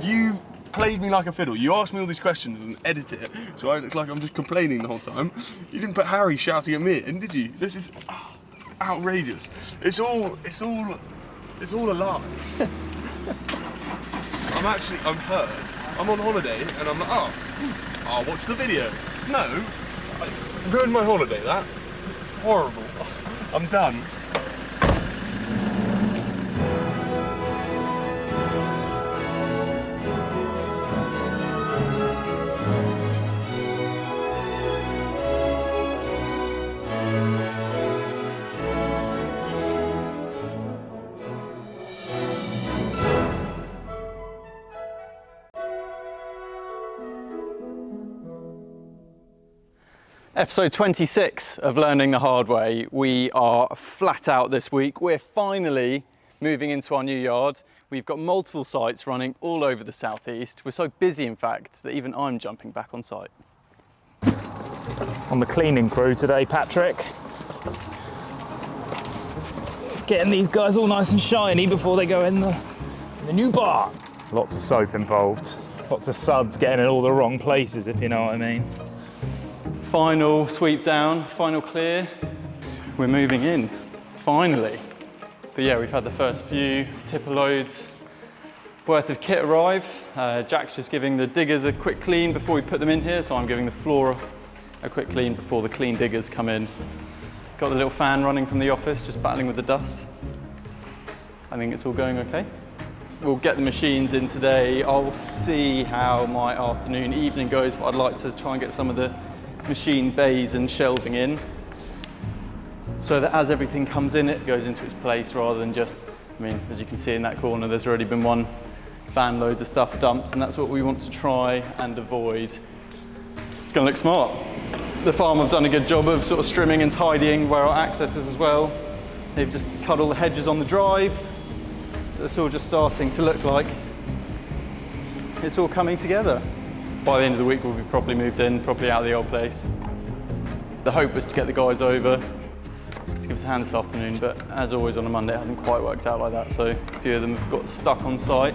You played me like a fiddle. You asked me all these questions and edited it, so I look like I'm just complaining the whole time. You didn't put Harry shouting at me in, did you? This is outrageous. It's all a lie. I'm hurt. I'm on holiday and I'm like, I'll watch the video. No, I ruined my holiday, that. Horrible. I'm done. Episode 26 of Learning the Hard Way. We are flat out this week. We're finally moving into our new yard. We've got multiple sites running all over the southeast. We're so busy, in fact, that even I'm jumping back on site. On the cleaning crew today, Patrick. Getting these guys all nice and shiny before they go in the new bar. Lots of soap involved. Lots of suds getting in all the wrong places, if you know what I mean. Final sweep down, final clear. We're moving in, finally. But yeah, we've had the first few tipper loads worth of kit arrive. Jack's just giving the diggers a quick clean before we put them in here, so I'm giving the floor a quick clean before the clean diggers come in. Got the little fan running from the office, just battling with the dust. I think it's all going okay. We'll get the machines in today. I'll see how my afternoon, evening goes, but I'd like to try and get some of the machine bays and shelving in, so that as everything comes in, it goes into its place rather than just, I mean, as you can see in that corner, there's already been one van loads of stuff dumped, and that's what we want to try and avoid. It's going to look smart. The farm have done a good job of sort of trimming and tidying where our access is as well. They've just cut all the hedges on the drive, so it's all just starting to look like it's all coming together. By the end of the week, we'll be properly moved in, properly out of the old place. The hope was to get the guys over to give us a hand this afternoon, but as always on a Monday, it hasn't quite worked out like that. So a few of them have got stuck on site,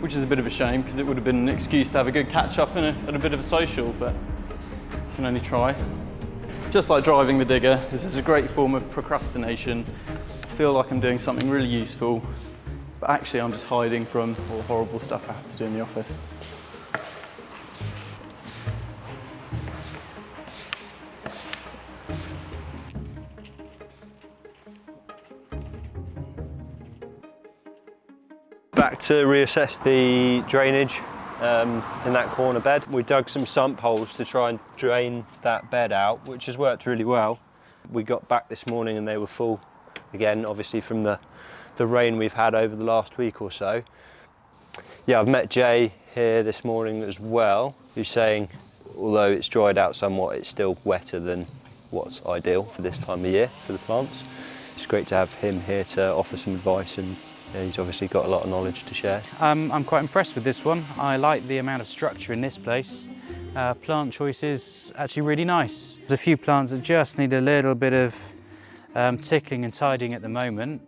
which is a bit of a shame because it would have been an excuse to have a good catch up and a bit of a social, but you can only try. Just like driving the digger, this is a great form of procrastination. I feel like I'm doing something really useful, but actually I'm just hiding from all the horrible stuff I have to do in the office. Back to reassess the drainage in that corner bed. We dug some sump holes to try and drain that bed out, which has worked really well. We got back this morning and they were full again, obviously from the rain we've had over the last week or so. Yeah, I've met Jay here this morning as well, who's saying although it's dried out somewhat, it's still wetter than what's ideal for this time of year for the plants. It's great to have him here to offer some advice, and he's obviously got a lot of knowledge to share. I'm quite impressed with this one. I like the amount of structure in this place. Plant choice is actually really nice. There's a few plants that just need a little bit of tickling and tidying at the moment.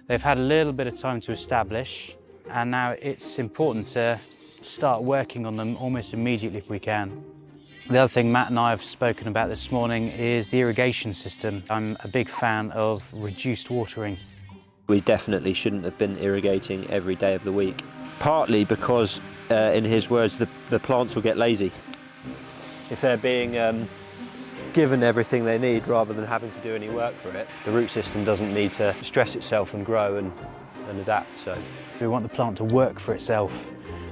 They've had a little bit of time to establish, and now it's important to start working on them almost immediately if we can. The other thing Matt and I have spoken about this morning is the irrigation system. I'm a big fan of reduced watering. We definitely shouldn't have been irrigating every day of the week. Partly because, in his words, the plants will get lazy. If they're being given everything they need rather than having to do any work for it, the root system doesn't need to stress itself and grow and adapt. So we want the plant to work for itself.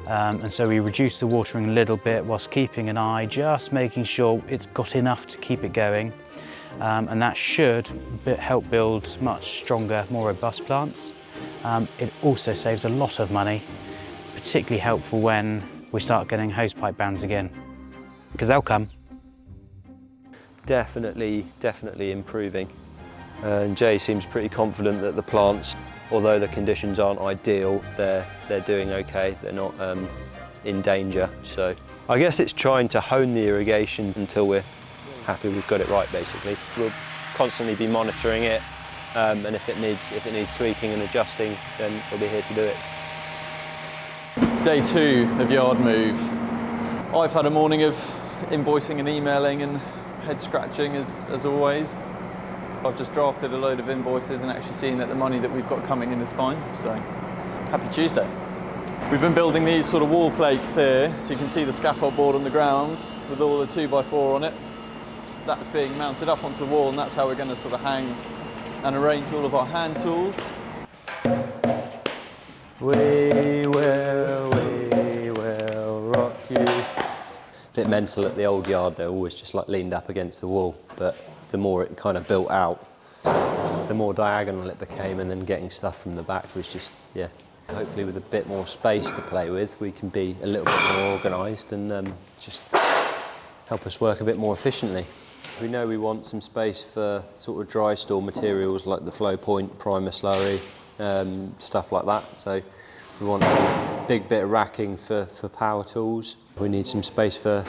And so we reduce the watering a little bit whilst keeping an eye, just making sure it's got enough to keep it going. And that should help build much stronger, more robust plants. It also saves a lot of money, particularly helpful when we start getting hosepipe bans again, because they'll come. Definitely improving. And Jay seems pretty confident that the plants, although the conditions aren't ideal, they're doing okay. They're not in danger. So I guess it's trying to hone the irrigation until we're happy we've got it right, basically. We'll constantly be monitoring it, and if it needs tweaking and adjusting, then we'll be here to do it. Day 2 of yard move. I've had a morning of invoicing and emailing and head scratching as always. I've just drafted a load of invoices and actually seen that the money that we've got coming in is fine, so happy Tuesday. We've been building these sort of wall plates here, so you can see the scaffold board on the ground with all the 2x4 on it. That's being mounted up onto the wall, and that's how we're going to sort of hang and arrange all of our hand tools. We will rock you. Bit mental at the old yard, they're always just like leaned up against the wall, but the more it kind of built out, the more diagonal it became, and then getting stuff from the back was just, yeah. Hopefully with a bit more space to play with, we can be a little bit more organised and just help us work a bit more efficiently. We know we want some space for sort of dry store materials like the flow point, primer slurry, stuff like that. So we want a big bit of racking for power tools. We need some space for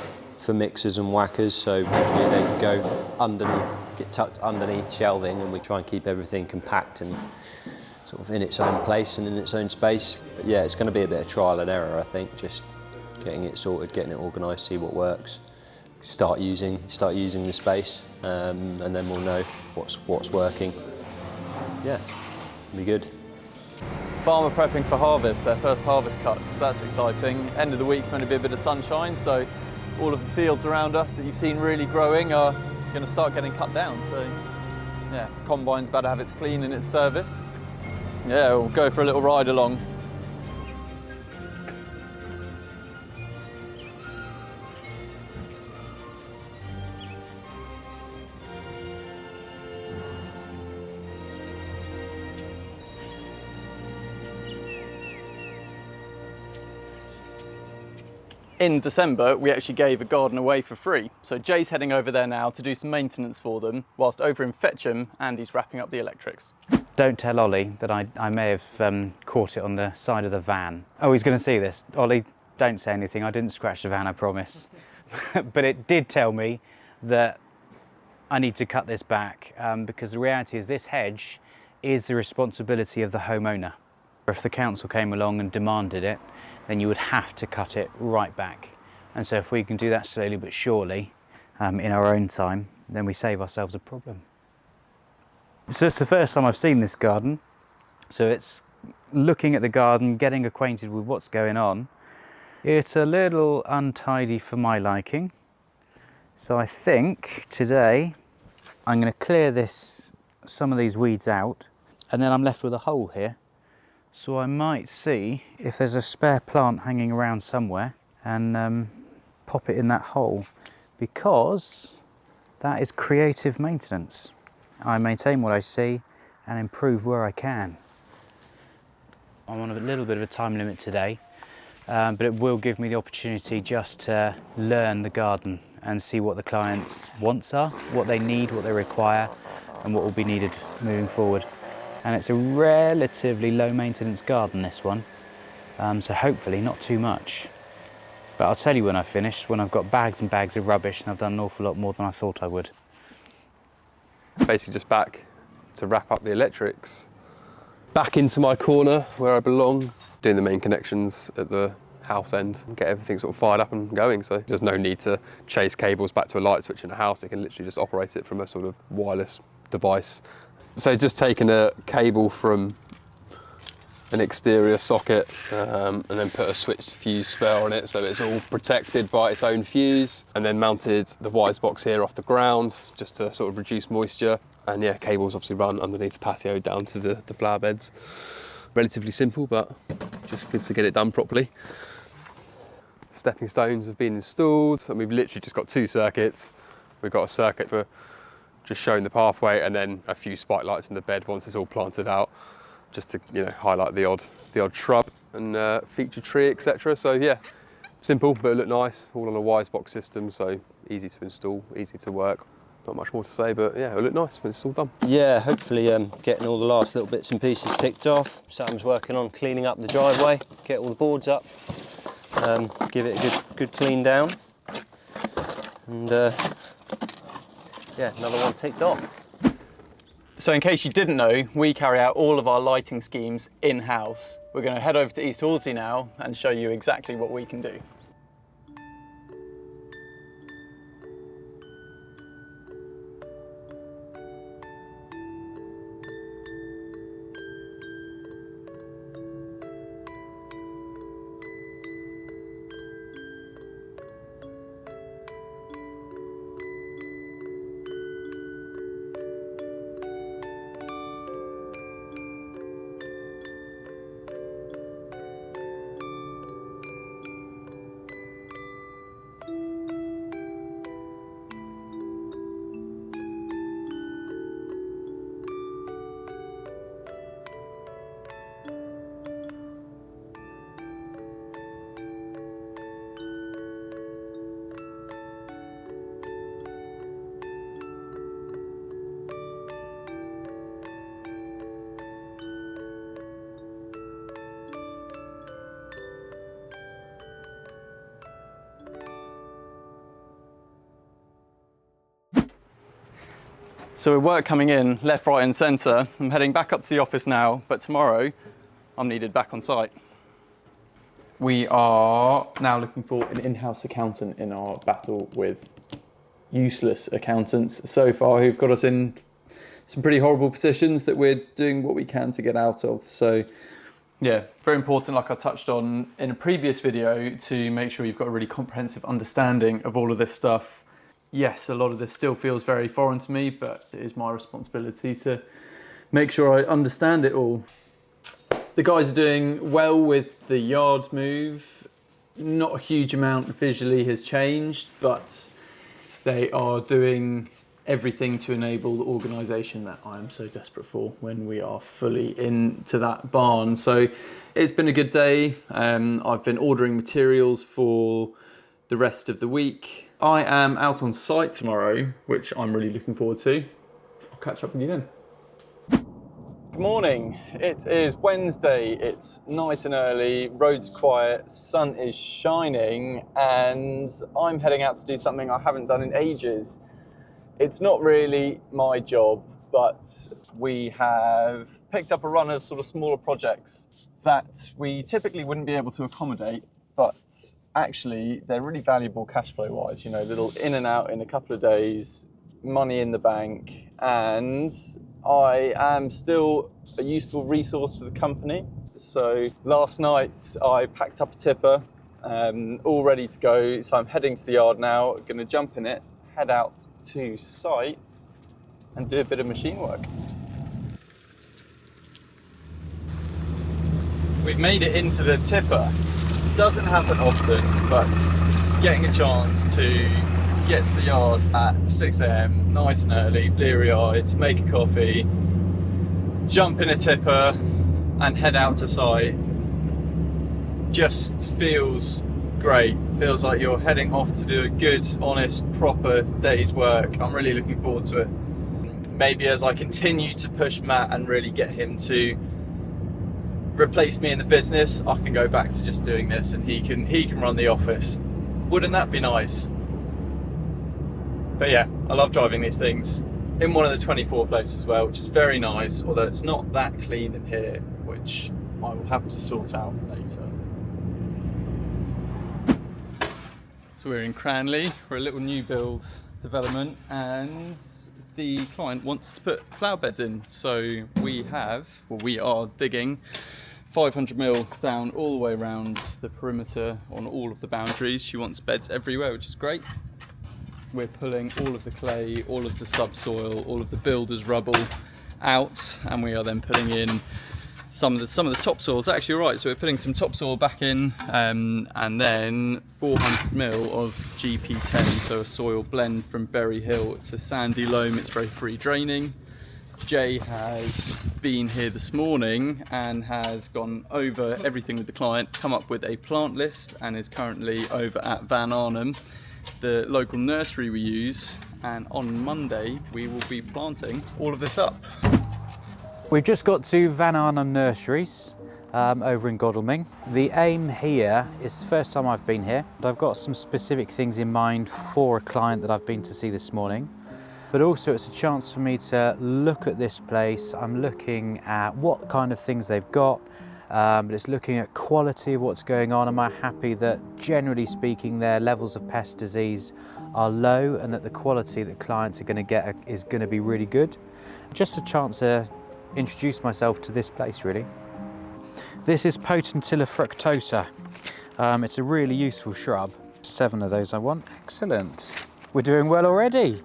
mixers and whackers, so hopefully they can go underneath, get tucked underneath shelving, and we try and keep everything compact and sort of in its own place and in its own space. But yeah, it's going to be a bit of trial and error, I think, just getting it sorted, getting it organised, see what works, start using the space, and then we'll know what's working. Yeah, it'll be good. Farmer prepping for harvest, their first harvest cuts, that's exciting. End of the week's meant to be a bit of sunshine, so all of the fields around us that you've seen really growing are going to start getting cut down. So yeah, combine's about to have its clean in its service. Yeah, we'll go for a little ride along. In December, we actually gave a garden away for free. So Jay's heading over there now to do some maintenance for them, whilst over in Fetcham, Andy's wrapping up the electrics. Don't tell Ollie that I may have caught it on the side of the van. Oh, he's going to see this. Ollie, don't say anything. I didn't scratch the van, I promise. But it did tell me that I need to cut this back because the reality is this hedge is the responsibility of the homeowner. If the council came along and demanded it, then you would have to cut it right back. And so if we can do that slowly but surely in our own time, then we save ourselves a problem. So it's the first time I've seen this garden. So it's looking at the garden, getting acquainted with what's going on. It's a little untidy for my liking. So I think today I'm going to clear some of these weeds out, and then I'm left with a hole here. So I might see if there's a spare plant hanging around somewhere and pop it in that hole, because that is creative maintenance. I maintain what I see and improve where I can. I'm on a little bit of a time limit today, but it will give me the opportunity just to learn the garden and see what the client's wants are, what they need, what they require, and what will be needed moving forward. And it's a relatively low maintenance garden, this one, so hopefully not too much. But I'll tell you when I've finished, when I've got bags and bags of rubbish and I've done an awful lot more than I thought I would. Basically just back to wrap up the electrics. Back into my corner where I belong, doing the main connections at the house end, get everything sort of fired up and going. So there's no need to chase cables back to a light switch in a house. They can literally just operate it from a sort of wireless device. So just taking a cable from an exterior socket and then put a switched fuse spare on it so it's all protected by its own fuse, and then mounted the wise box here off the ground just to sort of reduce moisture. And yeah, cables obviously run underneath the patio down to the flower beds. Relatively simple, but just good to get it done properly. Stepping stones have been installed, and we've literally just got 2 circuits. We've got a circuit for just showing the pathway, and then a few spike lights in the bed once it's all planted out, just to highlight the odd shrub and feature tree, etc. So yeah, simple but it looked nice, all on a wise box system, so easy to install, easy to work. Not much more to say, but yeah, it'll look nice when it's all done. Yeah, hopefully getting all the last little bits and pieces ticked off. Sam's working on cleaning up the driveway, get all the boards up, give it a good clean down, and yeah, another one ticked off. So in case you didn't know, we carry out all of our lighting schemes in-house. We're going to head over to East Horsley now and show you exactly what we can do. So with work coming in left, right and centre, I'm heading back up to the office now, but tomorrow I'm needed back on site. We are now looking for an in-house accountant in our battle with useless accountants so far who've got us in some pretty horrible positions that we're doing what we can to get out of. So yeah, very important, like I touched on in a previous video, to make sure you've got a really comprehensive understanding of all of this stuff. Yes, a lot of this still feels very foreign to me, but it is my responsibility to make sure I understand it all. The guys are doing well with the yard move. Not a huge amount visually has changed, but they are doing everything to enable the organisation that I'm so desperate for when we are fully into that barn. So it's been a good day. I've been ordering materials for the rest of the week. I am out on site tomorrow, which I'm really looking forward to. I'll catch up with you then. Good morning. It is Wednesday. It's nice and early, road's quiet, sun is shining, and I'm heading out to do something I haven't done in ages. It's not really my job, but we have picked up a run of sort of smaller projects that we typically wouldn't be able to accommodate, but actually they're really valuable cash flow wise, you know, little in and out in a couple of days, money in the bank, and I am still a useful resource to the company. So last night I packed up a tipper, all ready to go, so I'm heading to the yard now, going to jump in it, head out to site and do a bit of machine work. We've made it into the tipper. Doesn't happen often, but getting a chance to get to the yard at 6 AM, nice and early, bleary-eyed, make a coffee, jump in a tipper and head out to site just feels great. Feels like you're heading off to do a good, honest, proper day's work. I'm really looking forward to it. Maybe as I continue to push Matt and really get him to replace me in the business, I can go back to just doing this and he can run the office. Wouldn't that be nice? But yeah, I love driving these things in one of the 24 places as well, which is very nice, although it's not that clean in here, which I will have to sort out later. So we're in Cranleigh, we're a little new build development, and the client wants to put flower beds in. So we are digging 500mm down all the way around the perimeter on all of the boundaries. She wants beds everywhere, which is great. We're pulling all of the clay, all of the subsoil, all of the builder's rubble out, and we are then putting in some of the topsoil. It's actually right, so we're putting some topsoil back in, and then 400ml of GP10, so a soil blend from Berry Hill. It's a sandy loam, it's very free draining. Jay has been here this morning and has gone over everything with the client, come up with a plant list, and is currently over at Van Arnhem, the local nursery we use, and on Monday we will be planting all of this up. We've just got to Van Arnhem Nurseries over in Godalming. The aim here is the first time I've been here. I've got some specific things in mind for a client that I've been to see this morning, but also it's a chance for me to look at this place. I'm looking at what kind of things they've got, but it's looking at quality of what's going on. Am I happy that, generally speaking, their levels of pest disease are low and that the quality that clients are going to get is going to be really good? Just a chance to introduce myself to this place, really. This is Potentilla fructosa. It's a really useful shrub. 7 of those I want. Excellent. We're doing well already.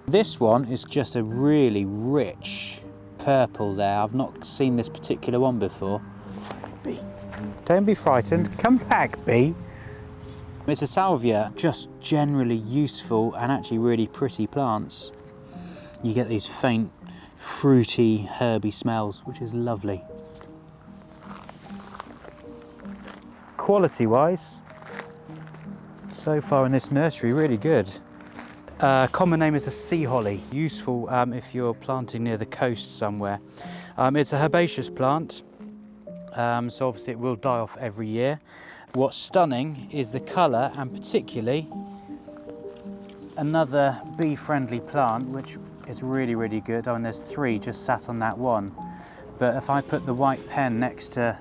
This one is just a really rich purple there. I've not seen this particular one before. Bee, don't be frightened. Come back, bee. It's a salvia, just generally useful and actually really pretty plants. You get these faint, fruity, herby smells, which is lovely. Quality-wise, so far in this nursery, really good. Common name is a sea holly, useful if you're planting near the coast somewhere. It's a herbaceous plant, so obviously it will die off every year. What's stunning is the colour, and particularly another bee-friendly plant, which is really, really good. Oh, and there's 3 just sat on that one. But if I put the white pen next to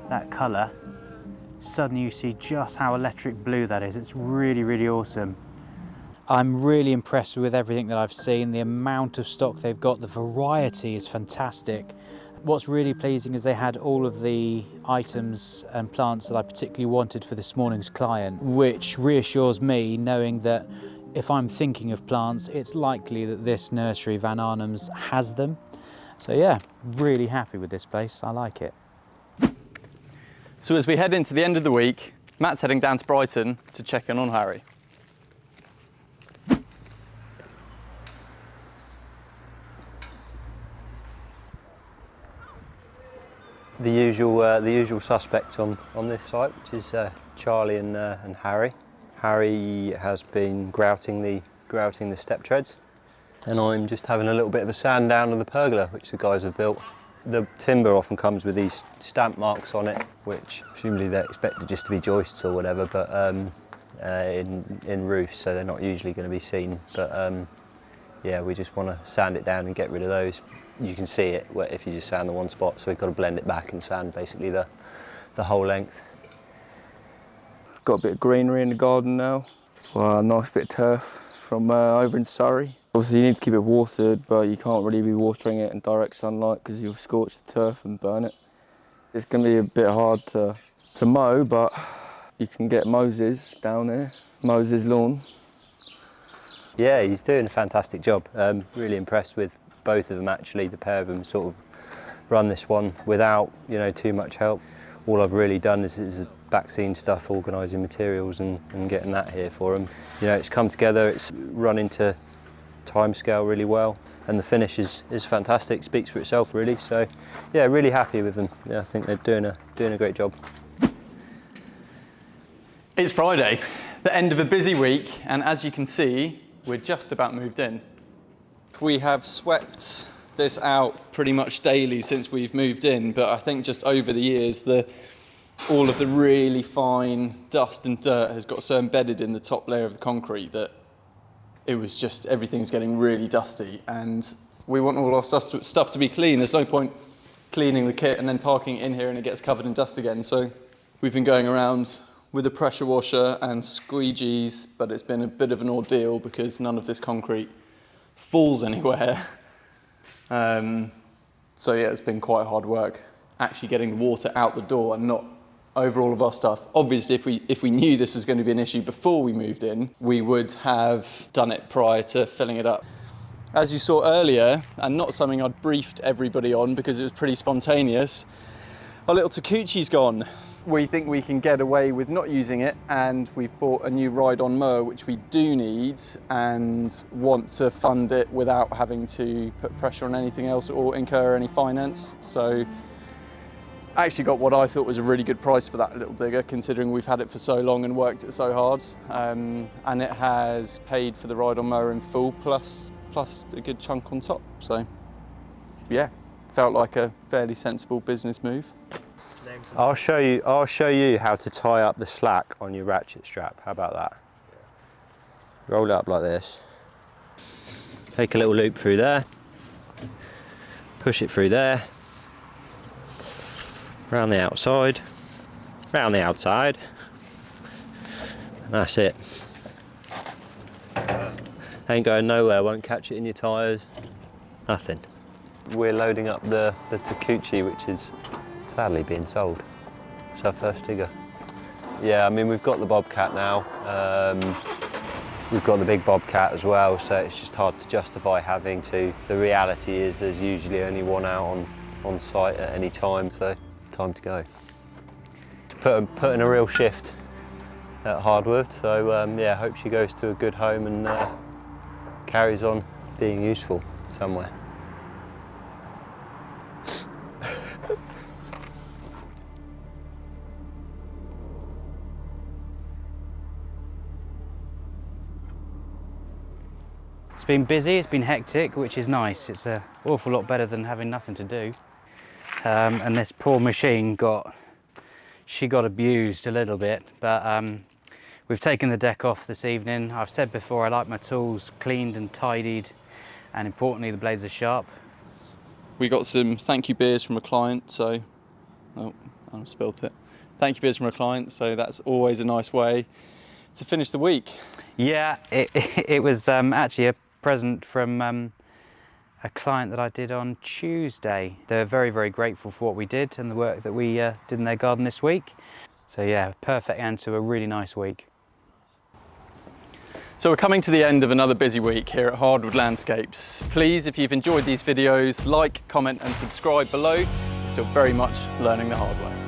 that colour, suddenly you see just how electric blue that is. It's really, really awesome. I'm really impressed with everything that I've seen, the amount of stock they've got, the variety is fantastic. What's really pleasing is they had all of the items and plants that I particularly wanted for this morning's client, which reassures me knowing that if I'm thinking of plants, it's likely that this nursery, Van Arnhem's, has them. So yeah, really happy with this place, I like it. So as we head into the end of the week, Matt's heading down to Brighton to check in on Harry. The usual suspects on this site, which is Charlie and Harry. Harry has been grouting the step treads, and I'm just having a little bit of a sand down of the pergola, which the guys have built. The timber often comes with these stamp marks on it, which presumably they're expected just to be joists or whatever, but in roofs, so they're not usually going to be seen. But yeah, we just want to sand it down and get rid of those. You can see it if you just sand the one spot, so we've got to blend it back and sand basically the whole length. Got a bit of greenery in the garden now. Well, a nice bit of turf from over in Surrey. Obviously you need to keep it watered, but you can't really be watering it in direct sunlight because you'll scorch the turf and burn it. It's going to be a bit hard to mow, but you can get Moses down there, Moses' lawn. Yeah, he's doing a fantastic job. Really impressed with both of them actually. The pair of them sort of run this one without too much help. All I've really done is back-scene stuff, organising materials and getting that here for them. It's come together, it's run into timescale really well, and the finish is fantastic, speaks for itself really. So yeah, really happy with them. Yeah, I think they're doing a great job. It's Friday, the end of a busy week, and as you can see, we're just about moved in. We have swept this out pretty much daily since we've moved in, but I think just over the years, all of the really fine dust and dirt has got so embedded in the top layer of the concrete that it was just, everything's getting really dusty, and we want all our stuff to be clean. There's no point cleaning the kit and then parking it in here and it gets covered in dust again. So we've been going around with a pressure washer and squeegees, but it's been a bit of an ordeal because none of this concrete falls anywhere. So yeah, it's been quite hard work actually getting the water out the door and not over all of our stuff. Obviously, if we knew this was going to be an issue before we moved in, we would have done it prior to filling it up. As you saw earlier, and not something I'd briefed everybody on because it was pretty spontaneous, our little Takeuchi's gone. We think we can get away with not using it, and we've bought a new ride-on mower, which we do need and want to fund it without having to put pressure on anything else or incur any finance. So I actually got what I thought was a really good price for that little digger, considering we've had it for so long and worked it so hard. And it has paid for the ride-on mower in full, plus a good chunk on top. So yeah, felt like a fairly sensible business move. I'll show you how to tie up the slack on your ratchet strap. How about that? Roll it up like this. Take a little loop through there. Push it through there. round the outside, round the outside, and that's it. Ain't going nowhere, won't catch it in your tyres, nothing. We're loading up the Takeuchi, which is sadly being sold. It's our first digger. Yeah, I mean, we've got the Bobcat now. We've got the big Bobcat as well, so it's just hard to justify having to. The reality is there's usually only one out on site at any time, so time to go. Put in a real shift at Hardwood, so yeah, hope she goes to a good home and carries on being useful somewhere. It's been busy, it's been hectic, which is nice. It's an awful lot better than having nothing to do. And this poor machine got abused a little bit, but we've taken the deck off this evening. I've said before, I like my tools cleaned and tidied, and importantly, the blades are sharp. We got some thank you beers from a client, so, oh, I've spilt it. Thank you beers from a client, so that's always a nice way to finish the week. Yeah, it was actually a present from a client that I did on Tuesday. They're very, very grateful for what we did and the work that we did in their garden this week. So yeah, perfect end to a really nice week. So we're coming to the end of another busy week here at Hardwood Landscapes. Please, if you've enjoyed these videos, like, comment and subscribe below. We're still very much learning the hard way.